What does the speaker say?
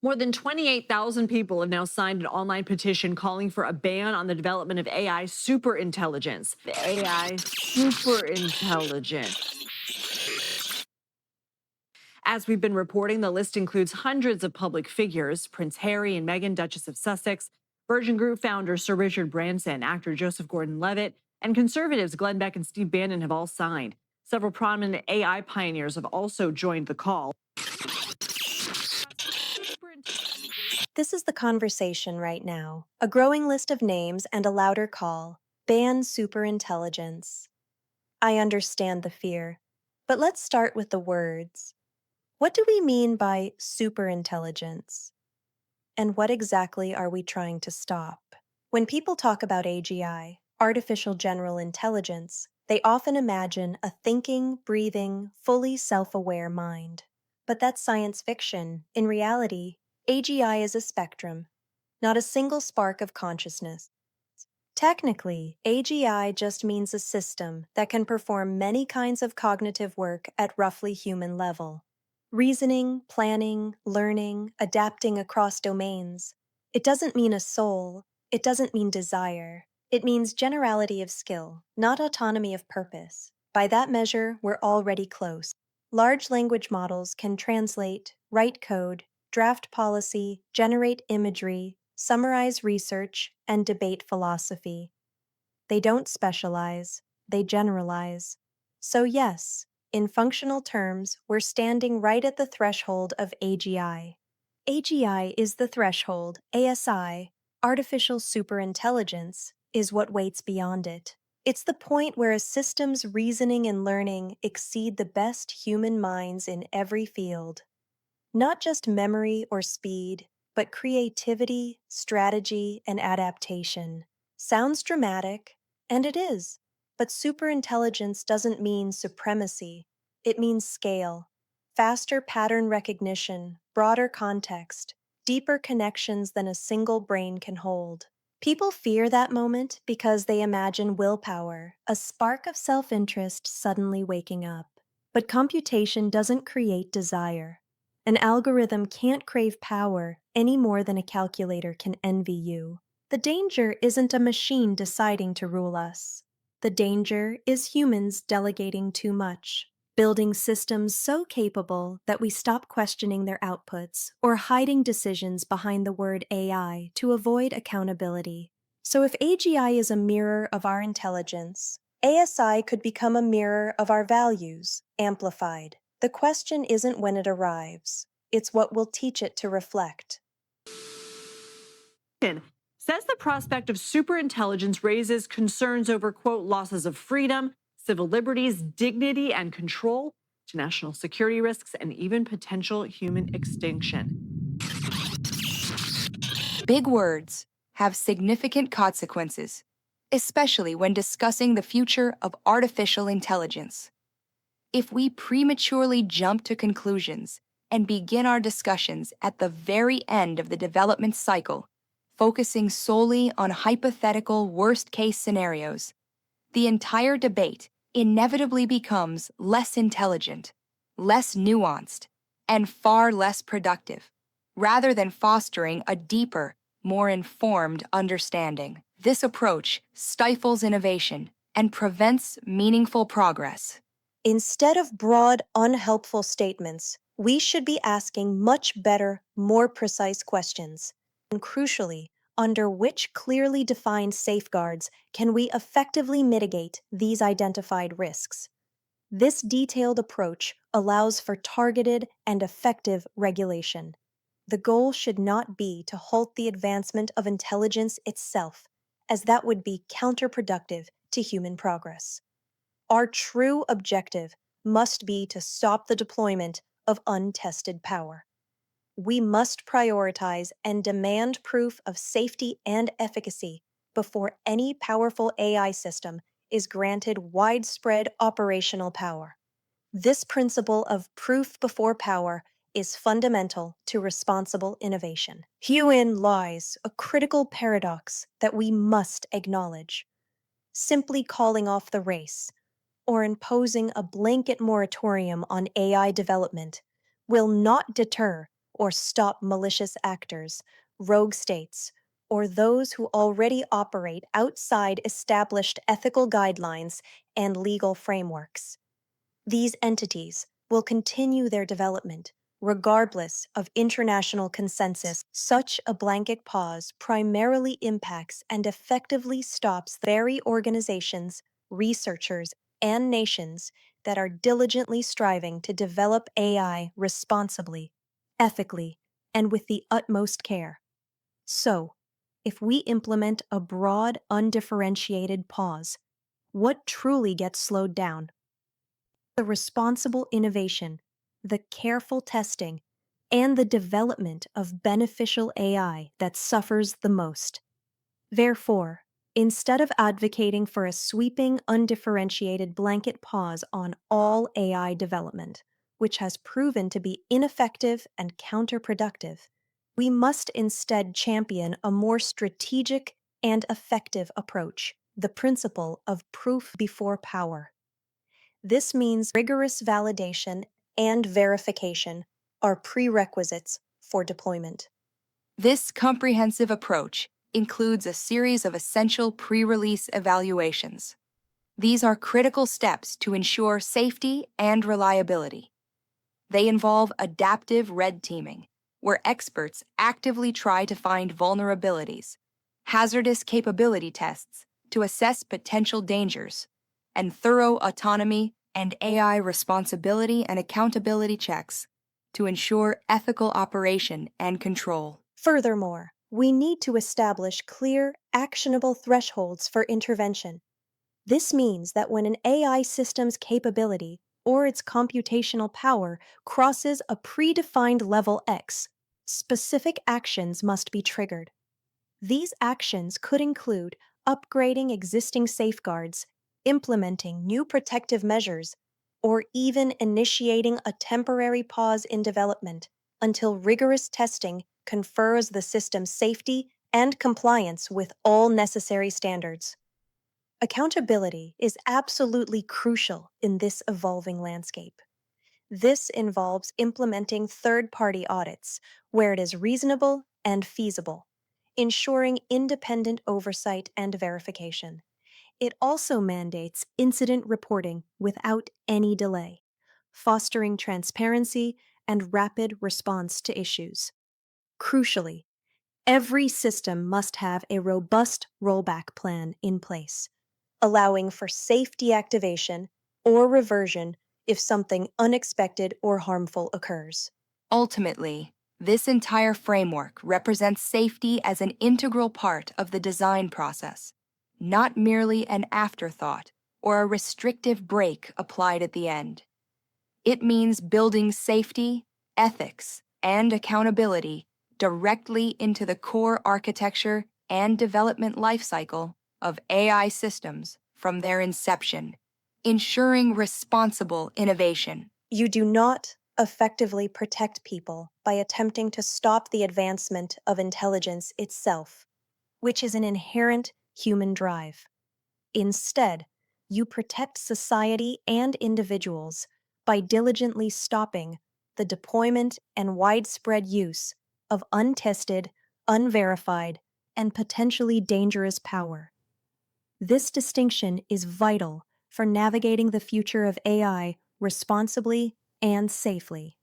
More than 28,000 people have now signed an online petition calling for a ban on the development of AI superintelligence. The AI superintelligence. As we've been reporting, the list includes hundreds of public figures: Prince Harry and Meghan, Duchess of Sussex, Virgin Group founder Sir Richard Branson, actor Joseph Gordon-Levitt, and conservatives Glenn Beck and Steve Bannon have all signed. Several prominent AI pioneers have also joined the call. This is the conversation right now. A growing list of names and a louder call. Ban superintelligence. I understand the fear. But let's start with the words. What do we mean by superintelligence? And what exactly are we trying to stop? When people talk about AGI, artificial general intelligence, they often imagine a thinking, breathing, fully self-aware mind. But that's science fiction. In reality, AGI is a spectrum, not a single spark of consciousness. Technically, AGI just means a system that can perform many kinds of cognitive work at roughly human level. Reasoning, planning, learning, adapting across domains. It doesn't mean a soul. It doesn't mean desire. It means generality of skill, not autonomy of purpose. By that measure, we're already close. Large language models can translate, write code, draft policy, generate imagery, summarize research, and debate philosophy. They don't specialize, they generalize. So yes, in functional terms, we're standing right at the threshold of AGI. AGI is the threshold. ASI, artificial superintelligence, is what waits beyond it. It's the point where a system's reasoning and learning exceed the best human minds in every field. Not just memory or speed, but creativity, strategy, and adaptation. Sounds dramatic, and it is. But superintelligence doesn't mean supremacy. It means scale. Faster pattern recognition, broader context, deeper connections than a single brain can hold. People fear that moment because they imagine willpower, a spark of self-interest suddenly waking up. But computation doesn't create desire. An algorithm can't crave power any more than a calculator can envy you. The danger isn't a machine deciding to rule us. The danger is humans delegating too much, building systems so capable that we stop questioning their outputs or hiding decisions behind the word AI to avoid accountability. So if AGI is a mirror of our intelligence, ASI could become a mirror of our values, amplified. The question isn't when it arrives, it's what will teach it to reflect. Says the prospect of superintelligence raises concerns over, quote, losses of freedom, civil liberties, dignity, and control, to national security risks, and even potential human extinction. Big words have significant consequences, especially when discussing the future of artificial intelligence. If we prematurely jump to conclusions and begin our discussions at the very end of the development cycle, focusing solely on hypothetical worst-case scenarios, the entire debate inevitably becomes less intelligent, less nuanced, and far less productive, rather than fostering a deeper, more informed understanding. This approach stifles innovation and prevents meaningful progress. Instead of broad, unhelpful statements, we should be asking much better, more precise questions. And crucially, under which clearly defined safeguards can we effectively mitigate these identified risks? This detailed approach allows for targeted and effective regulation. The goal should not be to halt the advancement of intelligence itself, as that would be counterproductive to human progress. Our true objective must be to stop the deployment of untested power. We must prioritize and demand proof of safety and efficacy before any powerful AI system is granted widespread operational power. This principle of proof before power is fundamental to responsible innovation. Herein lies a critical paradox that we must acknowledge. Simply calling off the race or imposing a blanket moratorium on AI development will not deter or stop malicious actors, rogue states, or those who already operate outside established ethical guidelines and legal frameworks. These entities will continue their development regardless of international consensus. Such a blanket pause primarily impacts and effectively stops the very organizations, researchers, and nations that are diligently striving to develop AI responsibly, ethically, and with the utmost care. So, if we implement a broad, undifferentiated pause, what truly gets slowed down? The responsible innovation, the careful testing, and the development of beneficial AI that suffers the most. Therefore, instead of advocating for a sweeping, undifferentiated blanket pause on all AI development, which has proven to be ineffective and counterproductive, we must instead champion a more strategic and effective approach, the principle of proof before power. This means rigorous validation and verification are prerequisites for deployment. This comprehensive approach includes a series of essential pre-release evaluations. These are critical steps to ensure safety and reliability. They involve adaptive red teaming, where experts actively try to find vulnerabilities, hazardous capability tests to assess potential dangers, and thorough autonomy and AI responsibility and accountability checks to ensure ethical operation and control. Furthermore, we need to establish clear, actionable thresholds for intervention. This means that when an AI system's capability or its computational power crosses a predefined level X, specific actions must be triggered. These actions could include upgrading existing safeguards, implementing new protective measures, or even initiating a temporary pause in development until rigorous testing confers the system's safety and compliance with all necessary standards. Accountability is absolutely crucial in this evolving landscape. This involves implementing third-party audits where it is reasonable and feasible, ensuring independent oversight and verification. It also mandates incident reporting without any delay, fostering transparency and rapid response to issues. Crucially, every system must have a robust rollback plan in place, allowing for safe deactivation or reversion if something unexpected or harmful occurs. Ultimately, this entire framework represents safety as an integral part of the design process, not merely an afterthought or a restrictive brake applied at the end. It means building safety, ethics, and accountability directly into the core architecture and development lifecycle of AI systems from their inception, ensuring responsible innovation. You do not effectively protect people by attempting to stop the advancement of intelligence itself, which is an inherent human drive. Instead, you protect society and individuals by diligently stopping the deployment and widespread use of untested, unverified, and potentially dangerous power. This distinction is vital for navigating the future of AI responsibly and safely.